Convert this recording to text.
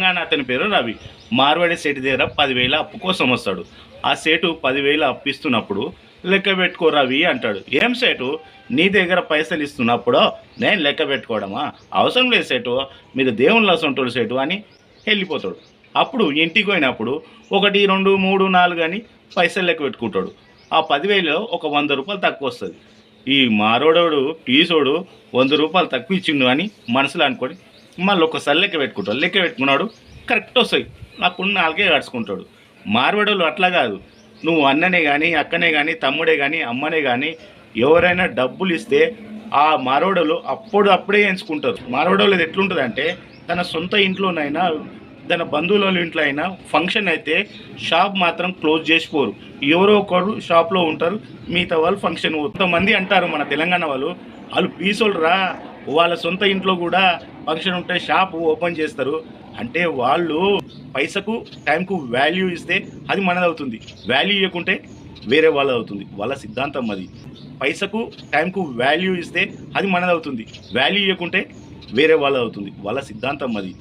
కానీ అతని పేరు రవి. మార్వాడి సేటు దగ్గర 10,000 అప్పు కోసం వస్తాడు. ఆ సేటు 10,000 అప్పు ఇస్తున్నప్పుడు లెక్క పెట్టుకో రవి అంటాడు. ఏం సేటు, నీ దగ్గర పైసలు ఇస్తున్నప్పుడు నేను లెక్క పెట్టుకోవడమా? అవసరం లేదు సేటు, మీరు దేవుళ్ళ సొంటోడు సేటు అని వెళ్ళిపోతాడు. అప్పుడు ఇంటికి పోయినప్పుడు 1, 2, 3, 4 అని పైసలు లెక్క పెట్టుకుంటాడు. ఆ 10,000లో ఒక 100 రూపాయలు తక్కువ వస్తుంది. ఈ మారోడోడు పీసోడు 100 రూపాయలు తక్కువ ఇచ్చిండు అని మనసులో అనుకొని మళ్ళీ ఒకసారి లెక్క పెట్టుకుంటాడు. లెక్క పెట్టుకున్నాడు, కరెక్ట్ వస్తాయి. అప్పుడు 4 కడుచుకుంటాడు. మార్వాడోళ్ళు అట్లా కాదు. నువ్వు అన్ననే కానీ, అక్కనే కానీ, తమ్ముడే కానీ, అమ్మనే కానీ ఎవరైనా డబ్బులు ఇస్తే ఆ మార్వాడోళ్ళు అప్పుడే ఎంచుకుంటారు. మార్వాడోళ్ళది ఎట్లుంటుందంటే తన సొంత ఇంట్లోనైనా తన బంధువుల ఇంట్లో అయినా ఫంక్షన్ అయితే షాప్ మాత్రం క్లోజ్ చేసిపోరు. ఎవరో ఒకరు షాప్లో ఉంటారు, మిగతా వాళ్ళు ఫంక్షన్. కొంతమంది అంటారు మన తెలంగాణ వాళ్ళు పీసోళ్ళు రా, వాళ్ళ సొంత ఇంట్లో కూడా ఫంక్షన్ ఉంటే షాప్ ఓపెన్ చేస్తారు అంటే వాళ్ళు పైసకు టైంకు వాల్యూ ఇస్తే అది మనది అవుతుంది, వాల్యూ ఇవ్వకుంటే వేరే వాళ్ళది అవుతుంది. వాళ్ళ సిద్ధాంతం అది. పైసకు టైంకు వాల్యూ ఇస్తే అది మనది అవుతుంది, వాల్యూ ఇవ్వకుంటే వేరే వాళ్ళది అవుతుంది. వాళ్ళ సిద్ధాంతం అది.